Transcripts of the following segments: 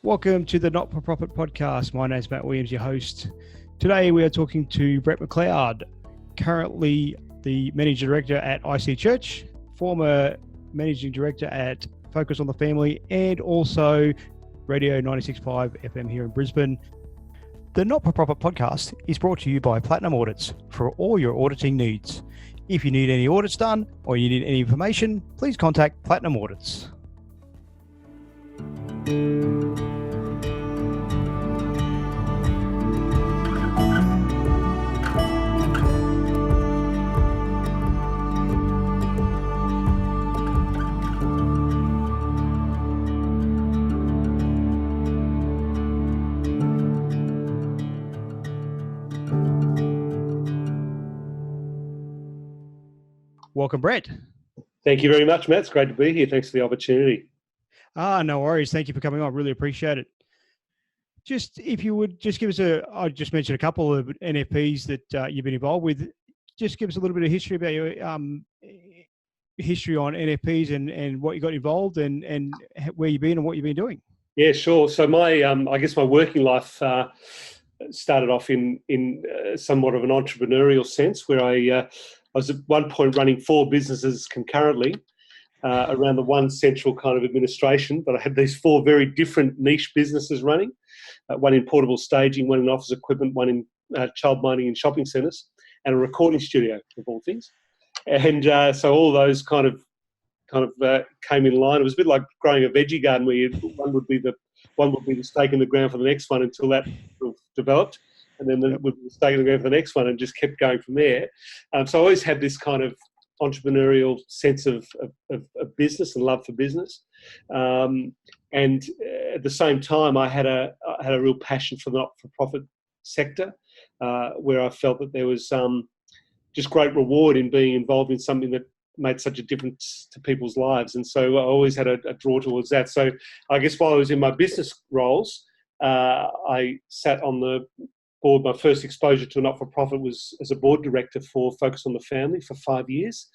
Welcome to the Not-for-Profit Podcast. My name is Matt Williams, your host. Today we are talking to Brett Mcleod, currently the Managing Director at IC Church, former Managing Director at Focus on the Family, and also Radio 96.5 FM here in Brisbane. The Not-for-Profit Podcast is brought to you by Platinum Audits for all your auditing needs. If you need any audits done or you need any information, please contact Platinum Audits. Welcome, Brett. Thank you very much, Matt. It's great to be here. Thanks for the opportunity. No worries. Thank you for coming on. Really appreciate it. Just if you would just give us I just mentioned a couple of NFPs that you've been involved with. Just give us a little bit of history about your history on NFPs and what you got involved and where you've been and what you've been doing. Yeah, sure. So my, I guess my working life started off in somewhat of an entrepreneurial sense, where I was at one point running 4 businesses concurrently around the one central kind of administration, but I had these 4 very different niche businesses running, one in portable staging, one in office equipment, one in child mining and shopping centres, and a recording studio, of all things. And so all those kind of came in line. It was a bit like growing a veggie garden, where one would be the stake in the ground for the next one until that sort of developed. And then would stay in the ground for the next one and just kept going from there. So I always had this kind of entrepreneurial sense of business and love for business. And at the same time, I had a real passion for the not-for-profit sector, where I felt that there was just great reward in being involved in something that made such a difference to people's lives. And so I always had a draw towards that. So I guess while I was in my business roles, I sat on the board. My first exposure to a not-for-profit was as a board director for Focus on the Family for 5 years,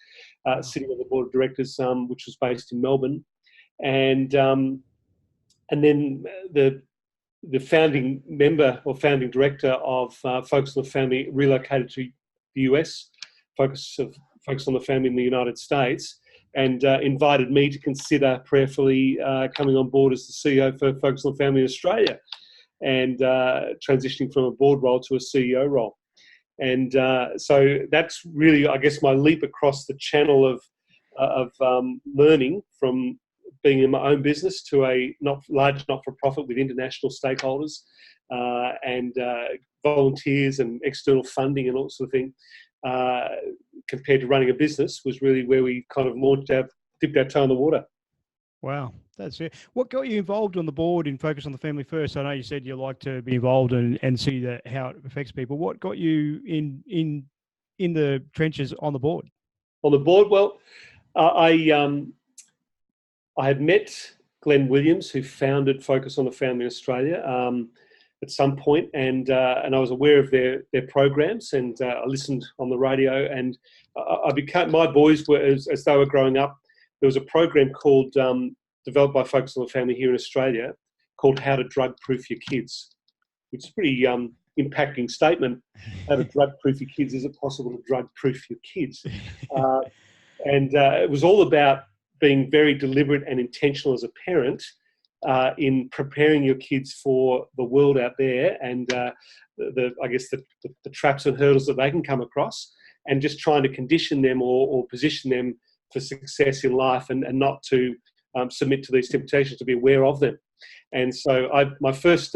sitting on the board of directors, which was based in Melbourne. And then the founding member or founding director of Focus on the Family relocated to the US, Focus on the Family in the United States, and invited me to consider prayerfully coming on board as the CEO for Focus on the Family in Australia, and transitioning from a board role to a CEO role. And so that's really, I guess, my leap across the channel of learning from being in my own business to a large not-for-profit with international stakeholders and volunteers and external funding and all that sort of thing, compared to running a business, was really where we kind of dipped our toe in the water. Wow, that's it. What got you involved on the board in Focus on the Family first? I know you said you like to be involved and see how it affects people. What got you in the trenches on the board? On the board, well, I had met Glenn Williams, who founded Focus on the Family in Australia, at some point, and I was aware of their programs, and I listened on the radio, and my boys were, as they were growing up, there was a program called, developed by Focus on the Family here in Australia, called How to Drug Proof Your Kids, which is a pretty impacting statement. How to drug proof your kids? Is it possible to drug proof your kids? And it was all about being very deliberate and intentional as a parent in preparing your kids for the world out there, and the traps and hurdles that they can come across, and just trying to condition them or position them for success in life, and not to submit to these temptations, to be aware of them. And so my first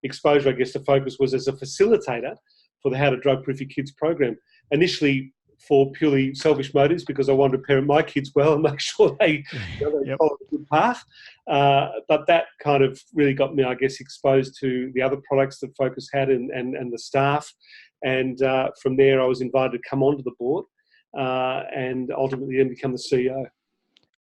exposure, I guess, to Focus was as a facilitator for the How to Drug Proof Your Kids program, initially for purely selfish motives, because I wanted to parent my kids well and make sure they follow a good path. But that kind of really got me, I guess, exposed to the other products that Focus had and the staff. And from there, I was invited to come onto the board and ultimately then become the CEO.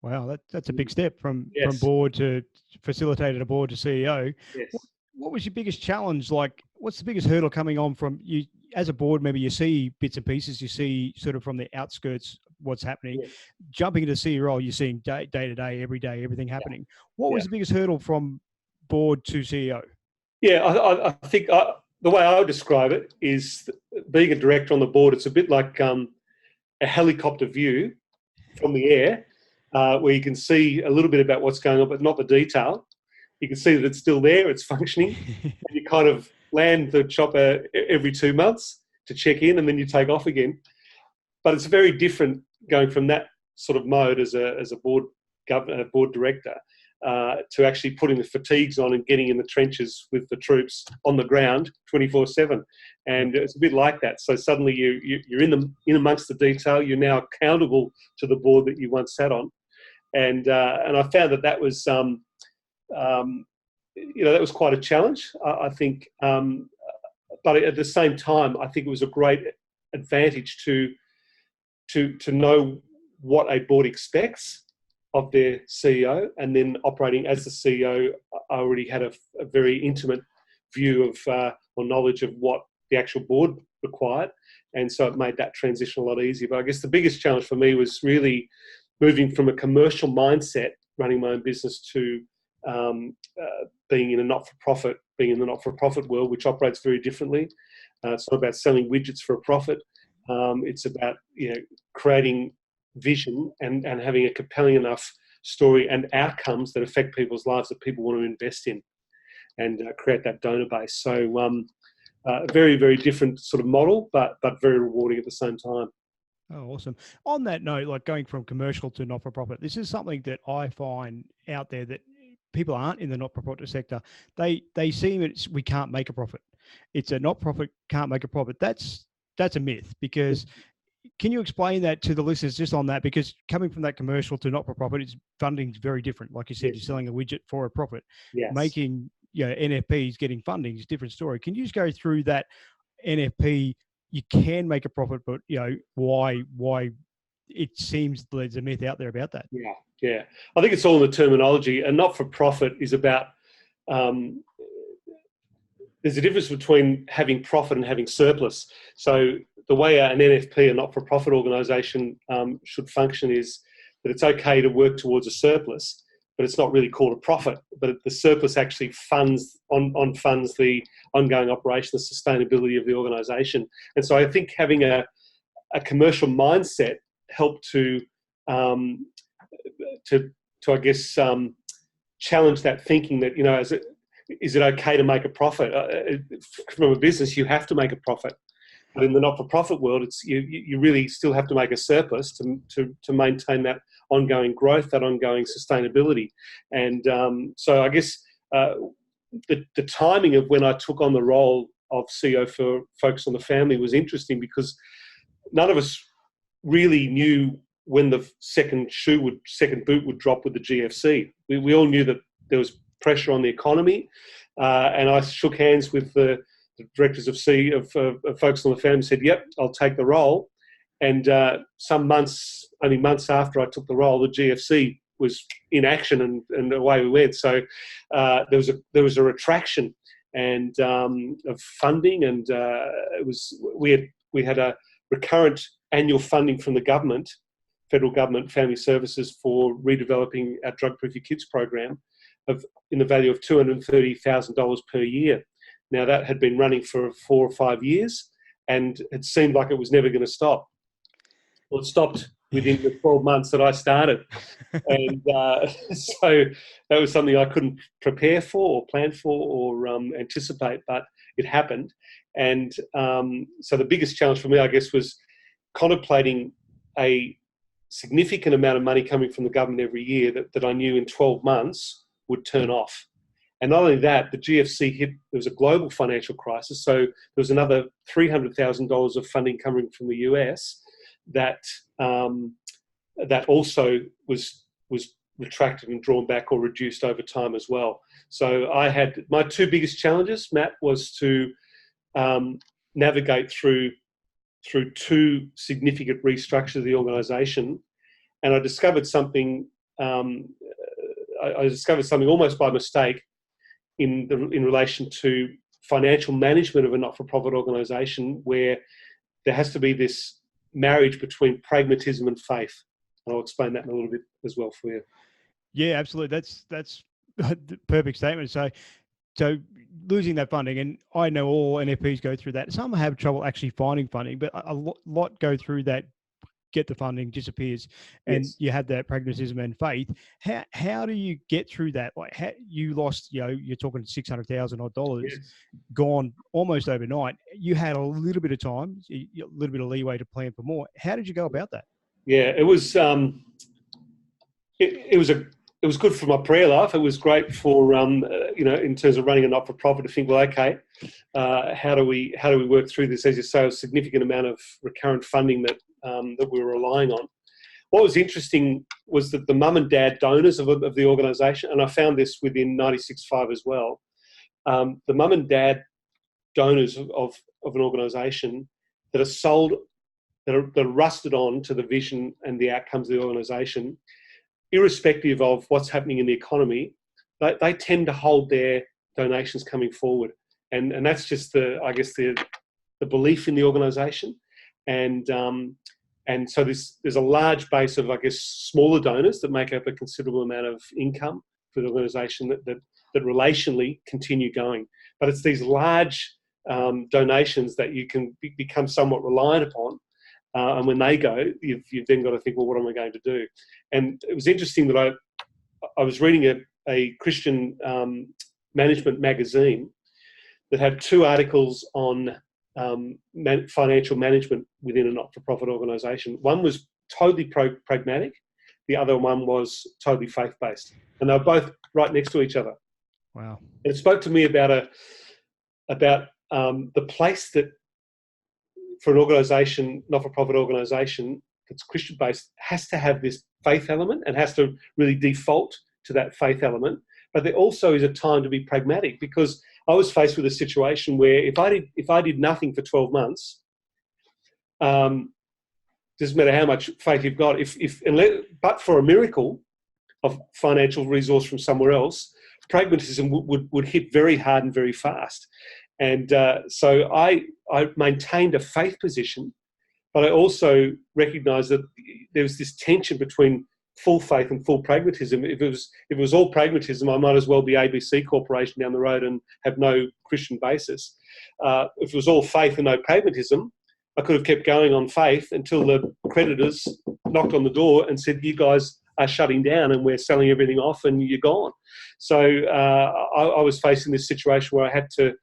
Wow, that's a big step from board to facilitator to board to CEO. Yes. What was your biggest challenge? Like, what's the biggest hurdle coming on from you as a board? Maybe you see bits and pieces, you see sort of from the outskirts what's happening. Yeah. Jumping into CEO role, you're seeing day to day, every day, everything happening. What was the biggest hurdle from board to CEO? Yeah, I think the way I would describe it is being a director on the board. It's a bit like a helicopter view from the air, where you can see a little bit about what's going on, but not the detail. You can see that it's still there, it's functioning, and you kind of land the chopper every 2 months to check in, and then you take off again. But it's very different going from that sort of mode as a board director to actually putting the fatigues on and getting in the trenches with the troops on the ground 24/7. And it's a bit like that. So suddenly you're in amongst the detail. You're now accountable to the board that you once sat on, and I found that was that was quite a challenge. I think, but at the same time, I think it was a great advantage to know what a board expects of their CEO, and then operating as the CEO, I already had a very intimate view of or knowledge of what the actual board required, and so it made that transition a lot easier. But I guess the biggest challenge for me was really moving from a commercial mindset, running my own business, to being in the not-for-profit world, which operates very differently. It's not about selling widgets for a profit. It's about creating vision and having a compelling enough story and outcomes that affect people's lives that people want to invest in, and create that donor base. So a very, very different sort of model, but very rewarding at the same time. Oh, awesome. On that note, like going from commercial to not-for-profit, this is something that I find out there that people aren't in the not-for-profit sector. They see we can't make a profit. It's a not-profit can't make a profit. That's a myth, because can you explain that to the listeners just on that? Because coming from that commercial to not-for-profit, funding is very different. Like you said, You're selling a widget for a profit. Yes. Making NFPs, getting funding is a different story. Can you just go through that NFP? You can make a profit, but why it seems there's a myth out there about that. Yeah. I think it's all in the terminology. A not-for-profit is about there's a difference between having profit and having surplus. So the way an NFP, a not-for-profit organisation, should function is that it's okay to work towards a surplus, but it's not really called a profit. But the surplus actually funds the ongoing operation, the sustainability of the organisation. And so I think having a commercial mindset helped to I guess challenge that thinking that is it okay to make a profit? From a business, you have to make a profit. But in the not-for-profit world, it's you really still have to make a surplus to maintain that ongoing growth, that ongoing sustainability. And so I guess the timing of when I took on the role of CEO for Focus on the Family was interesting, because none of us really knew when the second boot would drop with the GFC. We all knew that there was pressure on the economy, and I shook hands with the directors of Focus on the Family, said, "Yep, I'll take the role." And only months after I took the role, the GFC was in action, and away we went. So there was a retraction and of funding, and we had a recurrent annual funding from the government, federal government, family services, for redeveloping our Drug Proof Your Kids program in the value of $230,000 per year. Now, that had been running for 4 or 5 years, and it seemed like it was never going to stop. Well, it stopped within the 12 months that I started. And so that was something I couldn't prepare for or plan for or anticipate, but it happened. And so the biggest challenge for me, I guess, was contemplating a significant amount of money coming from the government every year that I knew in 12 months would turn off. And not only that, the GFC hit, there was a global financial crisis, so there was another $300,000 of funding coming from the US that also was retracted and drawn back or reduced over time as well. So I had my two biggest challenges, Matt, was to navigate through two significant restructures of the organisation, and I discovered something. I discovered something almost by mistake in relation to financial management of a not-for-profit organisation, where there has to be this marriage between pragmatism and faith. And I'll explain that in a little bit as well for you. Yeah, absolutely. That's Perfect statement. So losing that funding, and I know all NFPs go through that. Some have trouble actually finding funding, but a lot go through that, get the funding, disappears, and Yes. you have that pragmatism and faith. How do you get through that? Like, you lost, you're talking $600,000 Yes. gone almost overnight. You had a little bit of time, a little bit of leeway to plan for more. How did you go about that? Yeah, it was. It was good for my prayer life. It was great for in terms of running a not for profit, to think, well, okay, how do we work through this? As you say, a significant amount of recurrent funding that we were relying on. What was interesting was that the mum and dad donors of the organisation, and I found this within 96.5 as well. The mum and dad donors of an organisation that are sold, that are rusted on to the vision and the outcomes of the organisation, irrespective of what's happening in the economy, they tend to hold their donations coming forward, and that's just the belief in the organisation, and so there's a large base of smaller donors that make up a considerable amount of income for the organisation that relationally continue going, but it's these large donations that you can become somewhat reliant upon. And when they go, you've then got to think, well, what am I going to do? And it was interesting that I was reading a Christian management magazine that had 2 articles on financial management within a not-for-profit organisation. One was totally pragmatic. The other one was totally faith-based. And they were both right next to each other. Wow. And it spoke to me about the place that, for an organisation, not-for-profit organisation that's Christian-based, has to have this faith element and has to really default to that faith element. But there also is a time to be pragmatic, because I was faced with a situation where if I did nothing for 12 months, doesn't matter how much faith you've got, but for a miracle of financial resource from somewhere else, pragmatism would hit very hard and very fast. And so I maintained a faith position, but I also recognised that there was this tension between full faith and full pragmatism. If it was all pragmatism, I might as well be ABC Corporation down the road and have no Christian basis. If it was all faith and no pragmatism, I could have kept going on faith until the creditors knocked on the door and said, "You guys are shutting down and we're selling everything off and you're gone." So I was facing this situation where I had to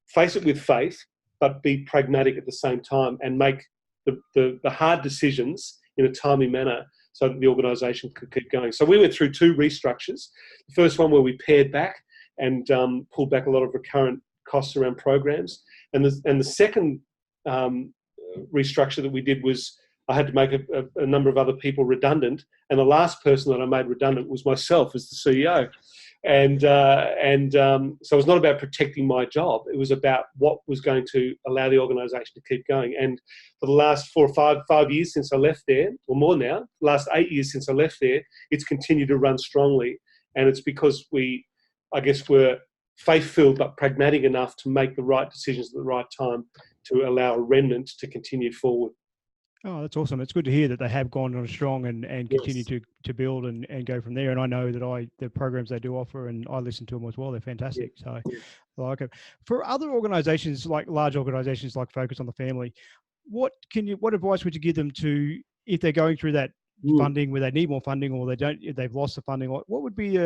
face it with faith, but be pragmatic at the same time and make the hard decisions in a timely manner so that the organisation could keep going. So we went through 2 restructures. The first one where we pared back and pulled back a lot of recurrent costs around programs. And the second restructure that we did was I had to make a number of other people redundant. And the last person that I made redundant was myself as the CEO. And so it was not about protecting my job. It was about what was going to allow the organisation to keep going. And for the last 4 or 5 years since I left there, or more now, the last 8 years since I left there, it's continued to run strongly. And it's because we're faith-filled but pragmatic enough to make the right decisions at the right time to allow a remnant to continue forward. Oh, that's awesome. It's good to hear that they have gone on strong and continue to build and go from there. And I know that the programs they do offer, and I listen to them as well, they're fantastic. So I like it. For other organizations, like large organizations like Focus on the Family, what advice would you give them to, if they're going through that funding where they need more funding, or they've lost the funding? What would be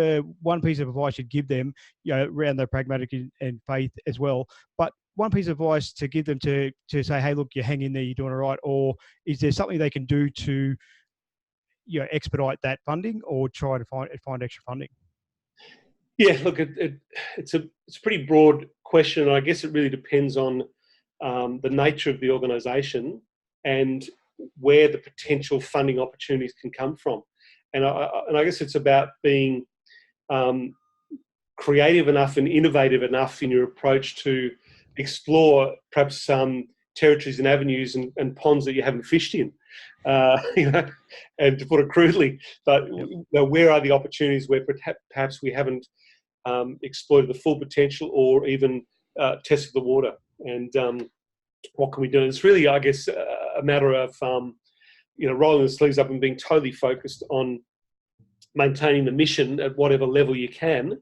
one piece of advice you'd give them, around their pragmatic and faith as well, but one piece of advice to give them to say, hey, look, you hang in there, you're doing all right? Or is there something they can do to expedite that funding or try to find extra funding? Yeah, look, it's a pretty broad question. I guess it really depends on the nature of the organisation and where the potential funding opportunities can come from. And I guess it's about being creative enough and innovative enough in your approach to explore perhaps some territories and avenues and ponds that you haven't fished in, and to put it crudely, but where are the opportunities where perhaps we haven't exploited the full potential or even tested the water, and what can we do? And it's really, I guess, a matter of rolling the sleeves up and being totally focused on maintaining the mission at whatever level you can.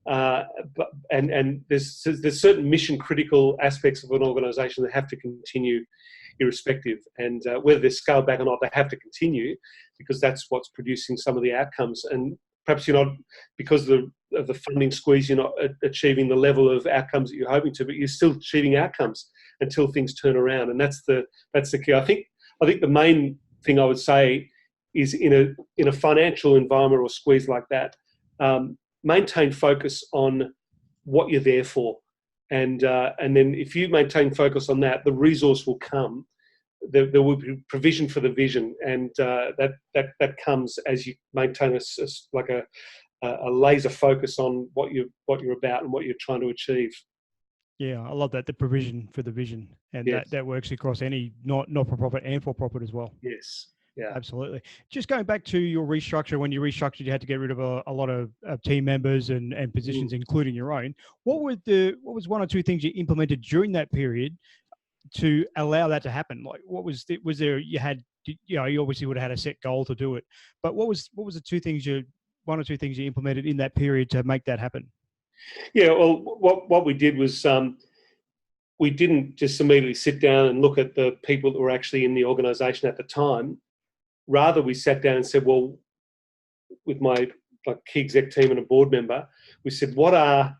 And there's certain mission critical aspects of an organisation that have to continue irrespective, and whether they're scaled back or not, they have to continue because that's what's producing some of the outcomes. And perhaps you're not, because of the funding squeeze, you're not achieving the level of outcomes that you're hoping to, but you're still achieving outcomes until things turn around, and that's the key. I think the main thing I would say is in a financial environment or squeeze like that, maintain focus on what you're there for, and then if you maintain focus on that, the resource will come. There will be provision for the vision, and that comes as you maintain a laser focus on what you're about and what you're trying to achieve. Yeah, I love that, the provision for the vision, and Yes. that works across any not-for-profit and for-profit as well. Yes. Yeah. Absolutely. Just going back to your restructure, when you restructured, you had to get rid of a lot of team members and positions, including your own. What was one or two things you implemented during that period to allow that to happen? Like, was there, you obviously would have had a set goal to do it, but what was one or two things you implemented in that period to make that happen? Yeah, well, what we did was we didn't just immediately sit down and look at the people that were actually in the organisation at the time. Rather, we sat down and said, well, with my key exec team and a board member, we said, what are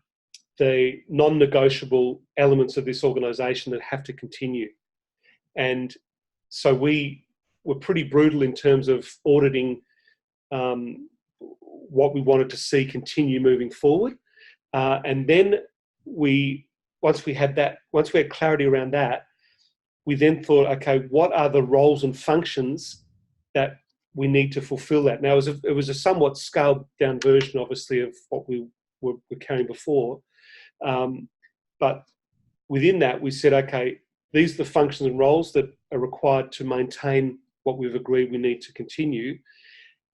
the non-negotiable elements of this organisation that have to continue? And so we were pretty brutal in terms of auditing what we wanted to see continue moving forward. And then once we had clarity around that, we then thought, okay, what are the roles and functions that we need to fulfill that? Now, it was a somewhat scaled down version, obviously, of what we were carrying before. But within that, we said, okay, these are the functions and roles that are required to maintain what we've agreed we need to continue.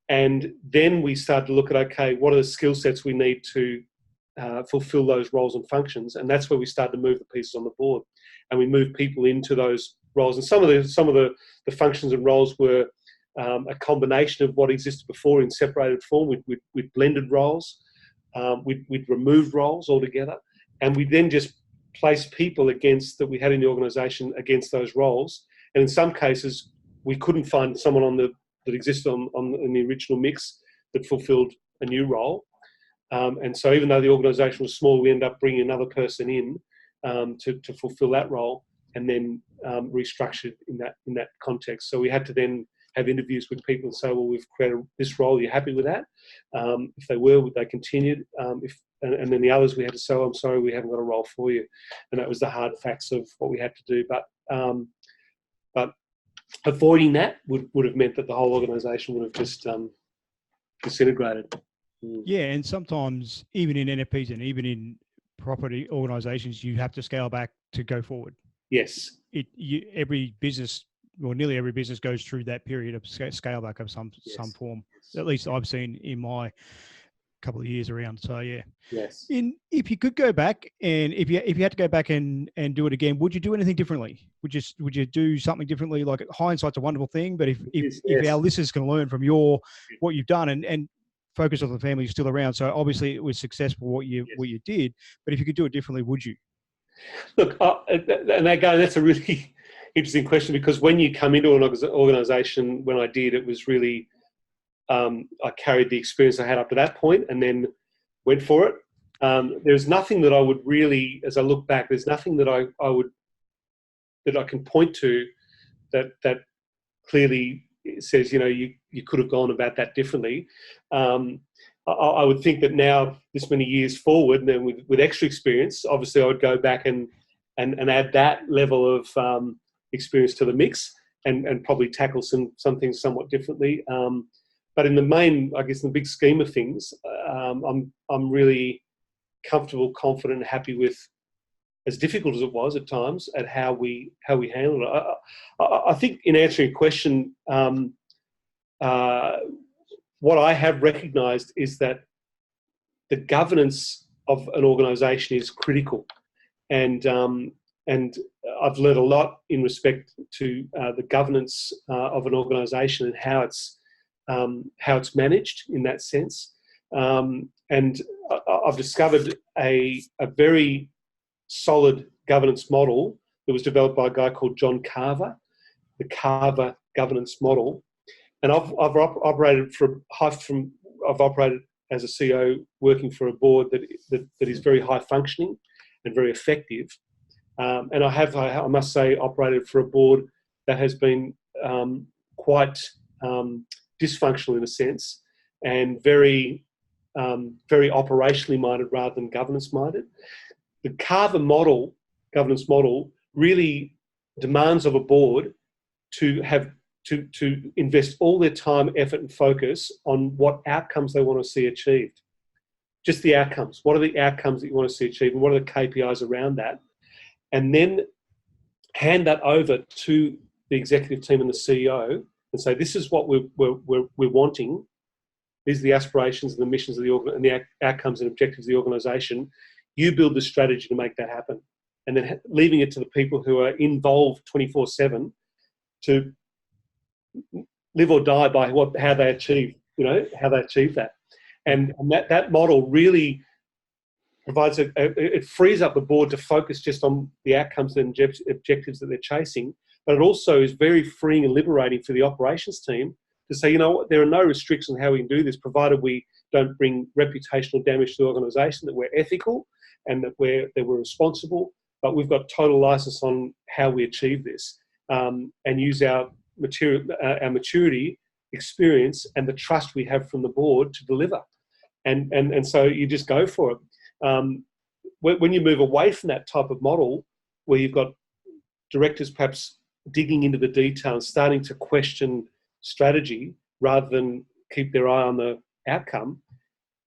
And then we started to look at, okay, what are the skill sets we need to fulfill those roles and functions? And that's where we started to move the pieces on the board, and we moved people into those roles. And some of the functions and roles were a combination of what existed before in separated form. We'd blended roles, we'd removed roles altogether, and we then just placed people that we had in the organisation against those roles. And in some cases, we couldn't find someone that existed in the original mix that fulfilled a new role. And so even though the organisation was small, we ended up bringing another person in to fulfil that role, and then restructured in that context. So we had to then have interviews with people and say, well, we've created this role, are you happy with that? If they were, they continued. And then the others, we had to say, oh, I'm sorry, we haven't got a role for you. And that was the hard facts of what we had to do. But avoiding that would have meant that the whole organisation would have just disintegrated. Yeah, and sometimes even in NFPs and even in property organisations, you have to scale back to go forward. Yes. Every business, or nearly every business, goes through that period of scale back of some form. At least I've seen in my couple of years around. So yeah. Yes. If you could go back, and if you had to go back and do it again, would you do anything differently? Would you do something differently? Like, hindsight's a wonderful thing, but if our listeners can learn from what you've done and focus on the family is still around. So obviously it was successful what you did, but if you could do it differently, would you? Look, and again, that's a really interesting question, because when you come into an organisation, when I did, it was really, I carried the experience I had up to that point and then went for it. There's nothing that I would really, as I look back, there's nothing that I can point to that clearly says, you could have gone about that differently. I would think that now, this many years forward, and then with extra experience, obviously I would go back and add that level of experience to the mix and probably tackle some things somewhat differently. But in the main, I guess, in the big scheme of things, I'm really comfortable, confident, and happy with, as difficult as it was at times, at how we handled it. I think in answering your question, what I have recognised is that the governance of an organisation is critical, and I've learned a lot in respect to the governance of an organisation and how it's how it's managed in that sense. And I've discovered a very solid governance model that was developed by a guy called John Carver, the Carver governance model. And I've operated I've operated as a CEO working for a board that is very high functioning and very effective. And I must say, operated for a board that has been quite dysfunctional in a sense, and very operationally minded rather than governance minded. The Carver model, governance model, really demands of a board to invest all their time, effort, and focus on what outcomes they want to see achieved. Just the outcomes. What are the outcomes that you want to see achieved, and what are the KPIs around that? And then hand that over to the executive team and the CEO and say, this is what we're wanting. These are the aspirations and the missions of the and the outcomes and objectives of the organisation. You build the strategy to make that happen. And then leaving it to the people who are involved 24/7 to live or die by how they achieve that. And that model really provides it frees up the board to focus just on the outcomes and objectives that they're chasing, but it also is very freeing and liberating for the operations team to say, you know what, there are no restrictions on how we can do this, provided we don't bring reputational damage to the organisation, that we're ethical and that we're responsible, but we've got total license on how we achieve this, and use our maturity, experience, and the trust we have from the board to deliver. And so you just go for it. When you move away from that type of model, where you've got directors perhaps digging into the detail and starting to question strategy rather than keep their eye on the outcome,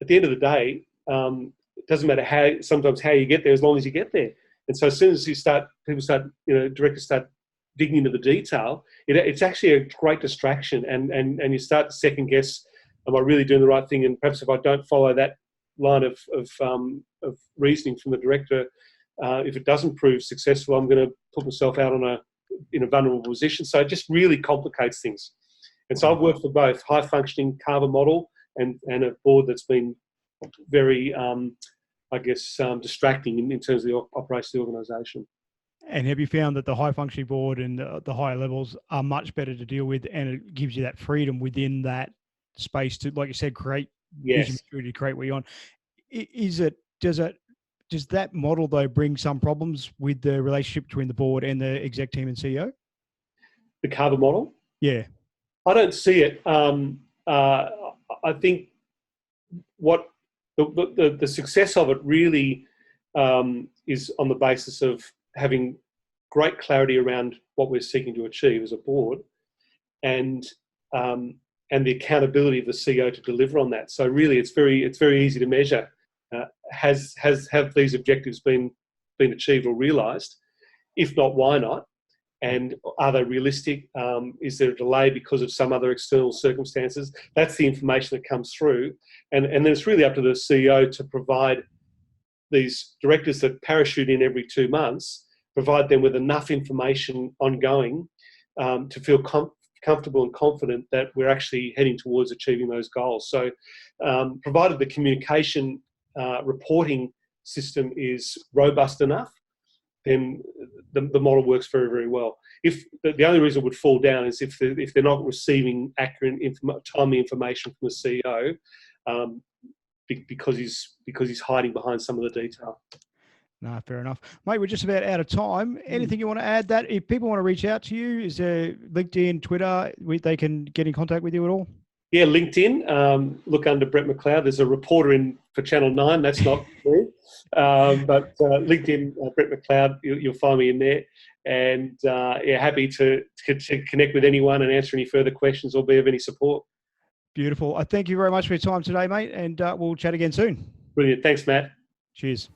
at the end of the day, it doesn't matter how you get there, as long as you get there. And so as soon as directors start digging into the detail, it's actually a great distraction, and you start to second guess, am I really doing the right thing? And perhaps if I don't follow that line of reasoning from the director, if it doesn't prove successful, I'm going to put myself out in a vulnerable position. So it just really complicates things. And so I've worked for both high functioning Carver model and a board that's been very, distracting in terms of the operation of the organisation. And have you found that the high functioning board and the higher levels are much better to deal with, and it gives you that freedom within that space to, like you said, create vision, maturity, to create what you want? Does that model though bring some problems with the relationship between the board and the exec team and CEO? The Carver model? Yeah. I don't see it. I think what the success of it really is on the basis of having great clarity around what we're seeking to achieve as a board, and the accountability of the CEO to deliver on that. So really, it's very easy to measure. Have these objectives been achieved or realised? If not, why not? And are they realistic? Is there a delay because of some other external circumstances? That's the information that comes through. And then it's really up to the CEO to provide these directors that parachute in every 2 months, provide them with enough information ongoing to feel comfortable and confident that we're actually heading towards achieving those goals. So provided the communication reporting system is robust enough, then the model works very, very well. If the only reason it would fall down is if they're not receiving accurate, timely information from the CEO, because he's hiding behind some of the detail. No, fair enough. Mate, we're just about out of time. Anything you want to add that if people want to reach out to you, is there LinkedIn, Twitter, they can get in contact with you at all? Yeah, LinkedIn. Look under Brett Mcleod. There's a reporter for Channel 9. That's not me. But LinkedIn, Brett Mcleod, you'll find me in there. And happy to connect with anyone and answer any further questions or be of any support. Beautiful. I thank you very much for your time today, mate. And we'll chat again soon. Brilliant. Thanks, Matt. Cheers.